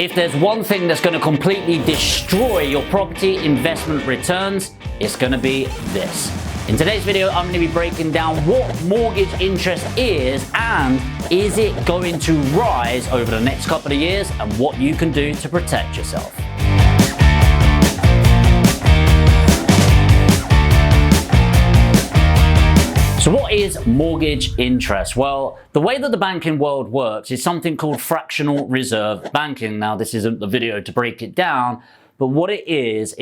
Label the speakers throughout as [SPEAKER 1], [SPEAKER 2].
[SPEAKER 1] If there's one thing that's going to completely destroy your property investment returns, it's going to be this. In today's video, I'm going to be breaking down what mortgage interest is and is it going to rise over the next couple of years and what you can do to protect yourself. So what is mortgage interest? Well, the way that the banking world works is something called fractional reserve banking. Now, this isn't the video to break it down, but what it is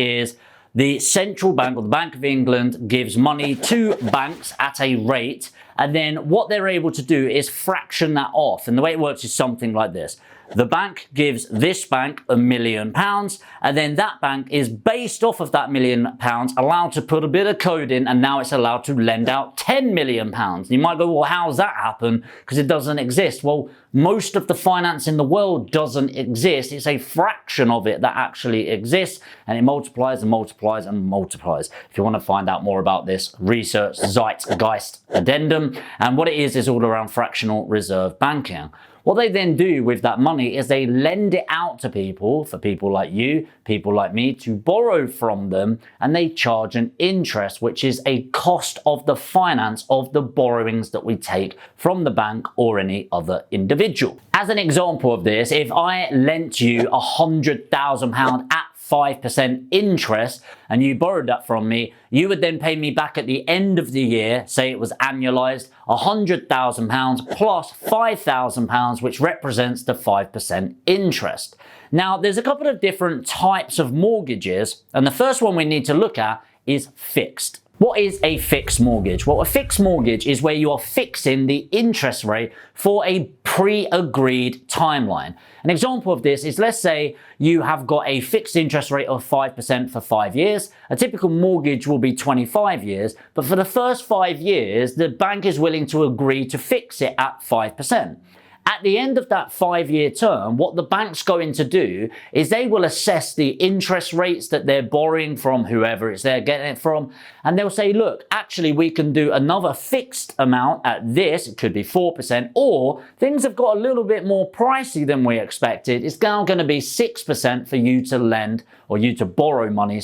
[SPEAKER 1] the central bank or the Bank of England gives money to banks at a rate, and then what they're able to do is fraction that off. And the way it works is something like this. The bank gives this bank £1 million, and then that bank is based off of that £1 million allowed to put a bit of code in, and now it's allowed to lend out £10 million. You might go, well, how's that happen? Because it doesn't exist. Well, most of the finance in the world doesn't exist. It's a fraction of it that actually exists, and it multiplies and multiplies and multiplies. If you want to find out more about this, research Zeitgeist Addendum, and what it is all around fractional reserve banking. What they then do with that money is they lend it out to people, for people like you, people like me, to borrow from them, and they charge an interest, which is a cost of the finance of the borrowings that we take from the bank or any other individual. As an example of this, if I lent you £100,000 at 5% interest and you borrowed that from me, you would then pay me back at the end of the year, say it was annualized, £100,000 plus £5,000, which represents the 5% interest. Now, there's a couple of different types of mortgages, and the first one we need to look at is fixed. What is a fixed mortgage? Well, a fixed mortgage is where you are fixing the interest rate for a pre-agreed timeline. An example of this is, let's say you have got a fixed interest rate of 5% for 5 years. A typical mortgage will be 25 years, but for the first 5 years, the bank is willing to agree to fix it at 5%. At the end of that 5-year term, what the bank's going to do is they will assess the interest rates that they're borrowing from whoever it's they're getting it from, and they'll say, look, actually we can do another fixed amount at this, it could be 4%, or things have got a little bit more pricey than we expected, it's now going to be 6% for you to lend, or you to borrow money,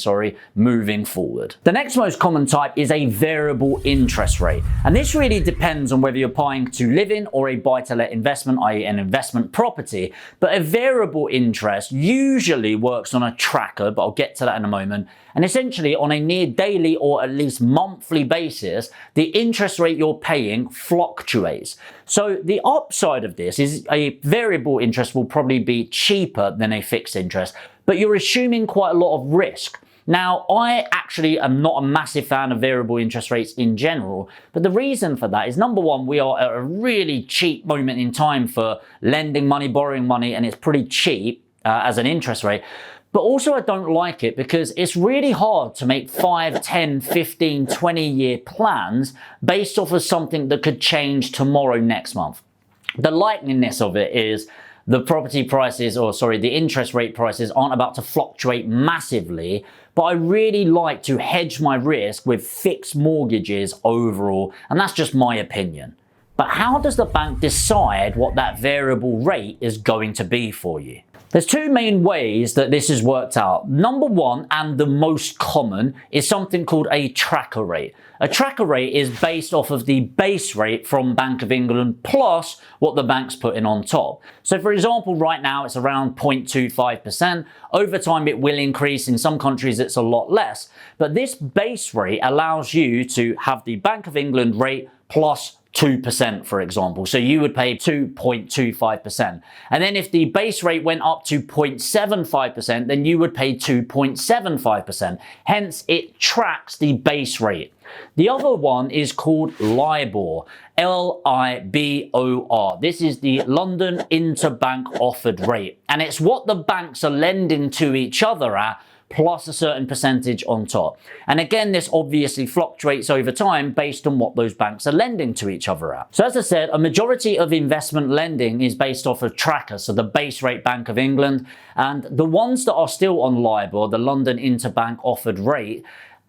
[SPEAKER 1] moving forward. The next most common type is a variable interest rate, and this really depends on whether you're buying to live in or a buy-to-let investment, i.e. an investment property. But a variable interest usually works on a tracker, but I'll get to that in a moment. And essentially on a near daily or at least monthly basis, the interest rate you're paying fluctuates. So the upside of this is a variable interest will probably be cheaper than a fixed interest, but you're assuming quite a lot of risk. Now, I actually am not a massive fan of variable interest rates in general, but the reason for that is, number one, we are at a really cheap moment in time for lending money, borrowing money, and it's pretty cheap as an interest rate. But also I don't like it because it's really hard to make 5, 10, 15, 20-year plans based off of something that could change tomorrow, next month. The likeliness of it is the property prices, the interest rate prices aren't about to fluctuate massively, but I really like to hedge my risk with fixed mortgages overall, and that's just my opinion. But how does the bank decide what that variable rate is going to be for you? There's two main ways that this is worked out. Number one, and the most common, is something called a tracker rate. A tracker rate is based off of the base rate from Bank of England plus what the bank's putting on top. So for example, right now it's around 0.25%. Over time it will increase. In some countries it's a lot less. But this base rate allows you to have the Bank of England rate plus 2%, for example. So you would pay 2.25%. And then if the base rate went up to 0.75%, then you would pay 2.75%. Hence, it tracks the base rate. The other one is called LIBOR, L-I-B-O-R. This is the London Interbank Offered Rate. And it's what the banks are lending to each other at, plus a certain percentage on top. And again, this obviously fluctuates over time based on what those banks are lending to each other at. So as I said, a majority of investment lending is based off of trackers, so the base rate Bank of England, and the ones that are still on LIBOR, the London Interbank Offered Rate,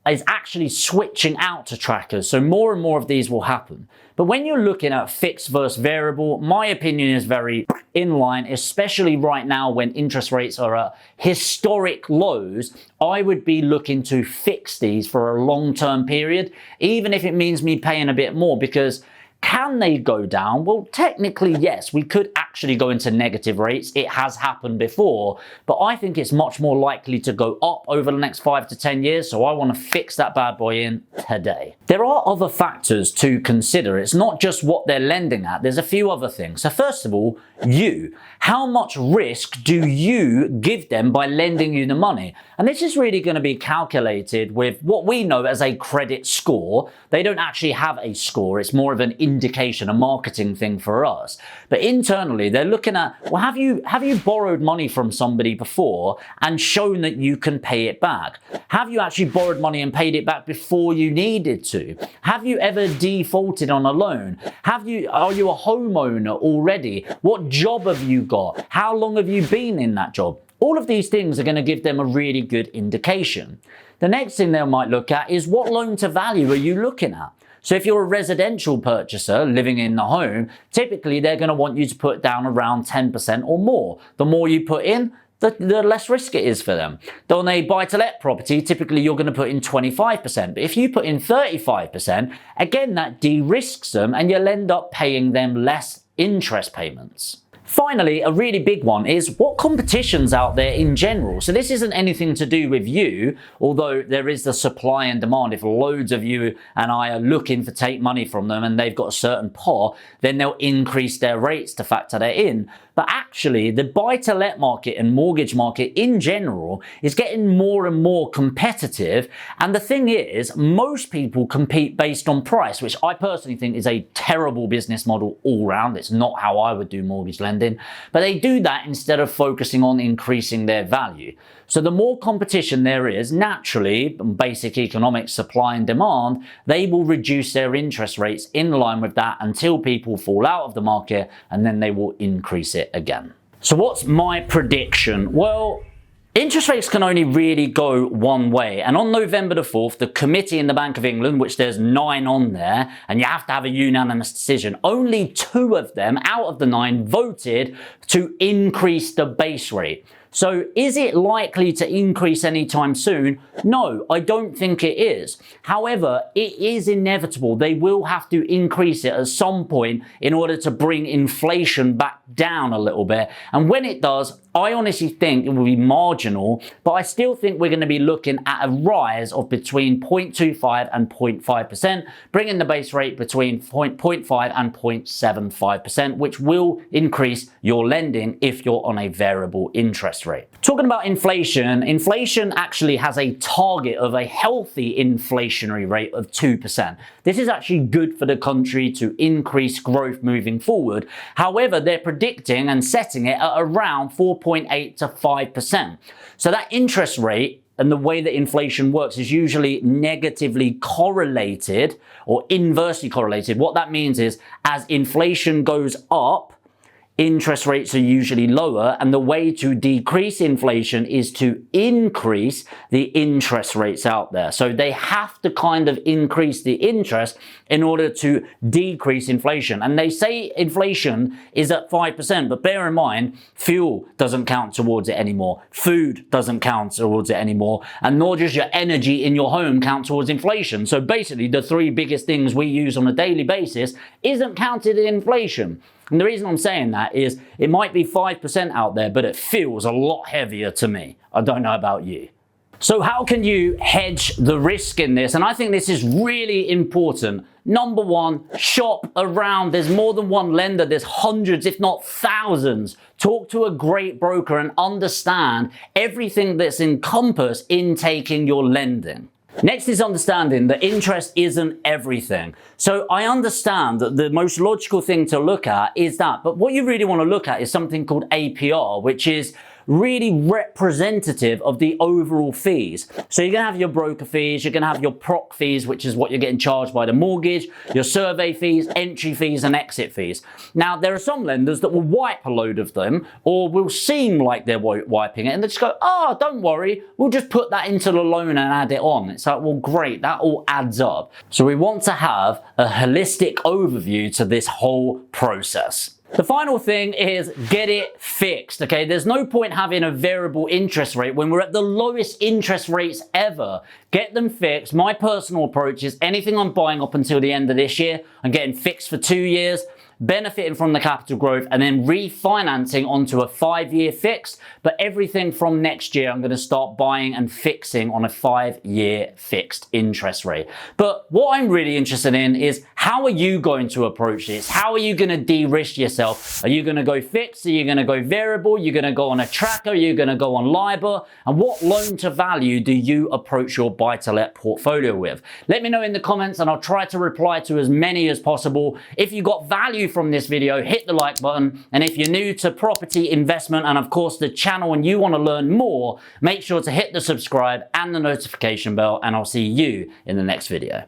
[SPEAKER 1] is actually switching out to trackers. So more and more of these will happen. But when you're looking at fixed versus variable, my opinion is very in line, especially right now when interest rates are at historic lows. I would be looking to fix these for a long-term period, even if it means me paying a bit more, because can they go down? Well, technically, yes, we could actually go into negative rates. It has happened before, but I think it's much more likely to go up over the next 5 to 10 years. So I want to fix that bad boy in today. There are other factors to consider. It's not just what they're lending at. There's a few other things. So first of all, how much risk do you give them by lending you the money? And this is really going to be calculated with what we know as a credit score. They don't actually have a score. It's more of an indication, a marketing thing for us. But internally, they're looking at, well, have you borrowed money from somebody before and shown that you can pay it back? Have you actually borrowed money and paid it back before you needed to? Have you ever defaulted on a loan? Are you a homeowner already? What job have you got? How long have you been in that job? All of these things are going to give them a really good indication. The next thing they might look at is what loan to value are you looking at? So if you're a residential purchaser living in the home, typically they're going to want you to put down around 10% or more. The more you put in, the less risk it is for them. On a buy-to-let property, typically you're going to put in 25%. But if you put in 35%, again, that de-risks them and you'll end up paying them less interest payments. Finally, a really big one is what competition's out there in general. So this isn't anything to do with you, although there is the supply and demand. If loads of you and I are looking to take money from them and they've got a certain pot, then they'll increase their rates to factor that in. But actually, the buy-to-let market and mortgage market in general is getting more and more competitive. And the thing is, most people compete based on price, which I personally think is a terrible business model all round. It's not how I would do mortgage lending. But they do that instead of focusing on increasing their value. So the more competition there is, naturally, basic economics, supply and demand, they will reduce their interest rates in line with that until people fall out of the market, and then they will increase it again. So what's my prediction? Well, interest rates can only really go one way. And on November the 4th, the committee in the Bank of England, which there's 9 on there, and you have to have a unanimous decision, only 2 of them out of the 9 voted to increase the base rate. So is it likely to increase anytime soon? No, I don't think it is. However, it is inevitable. They will have to increase it at some point in order to bring inflation back down a little bit. And when it does, I honestly think it will be marginal, but I still think we're going to be looking at a rise of between 0.25 and 0.5%, bringing the base rate between 0.5 and 0.75%, which will increase your lending if you're on a variable interest rate. Talking about inflation, inflation actually has a target of a healthy inflationary rate of 2%. This is actually good for the country to increase growth moving forward. However, they're predicting and setting it at around 4.8 to 5%. So that interest rate and the way that inflation works is usually negatively correlated or inversely correlated. What that means is as inflation goes up, interest rates are usually lower, and the way to decrease inflation is to increase the interest rates out there. So they have to kind of increase the interest in order to decrease inflation. And they say inflation is at 5%, but bear in mind, fuel doesn't count towards it anymore. Food doesn't count towards it anymore. And nor does your energy in your home count towards inflation. So basically, the 3 biggest things we use on a daily basis isn't counted in inflation. And the reason I'm saying that is it might be 5% out there, but it feels a lot heavier to me. I don't know about you. So how can you hedge the risk in this? And I think this is really important. Number 1, shop around. There's more than one lender. There's hundreds, if not thousands. Talk to a great broker and understand everything that's encompassed in taking your lending. Next is understanding that interest isn't everything. So I understand that the most logical thing to look at is that, but what you really want to look at is something called APR, which is really representative of the overall fees. So you're going to have your broker fees, you're going to have your proc fees, which is what you're getting charged by the mortgage, your survey fees, entry fees, and exit fees. Now, there are some lenders that will wipe a load of them, or will seem like they're wiping it, and they just go, oh, don't worry, we'll just put that into the loan and add it on. It's like, well, great, that all adds up. So we want to have a holistic overview to this whole process. The final thing is get it fixed, okay? There's no point having a variable interest rate when we're at the lowest interest rates ever. Get them fixed. My personal approach is anything I'm buying up until the end of this year, I'm getting fixed for 2 years, benefiting from the capital growth, and then refinancing onto a 5-year fix. But everything from next year, I'm going to start buying and fixing on a 5-year fixed interest rate. But what I'm really interested in is, how are you going to approach this? How are you going to de-risk yourself? Are you going to go fixed? Are you going to go variable? Are you going to go on a tracker? Are you going to go on LIBOR? And what loan to value do you approach your buy-to-let portfolio with? Let me know in the comments, and I'll try to reply to as many as possible. If you got value from this video, hit the like button, and if you're new to property investment and of course the channel and you want to learn more, make sure to hit the subscribe and the notification bell, and I'll see you in the next video.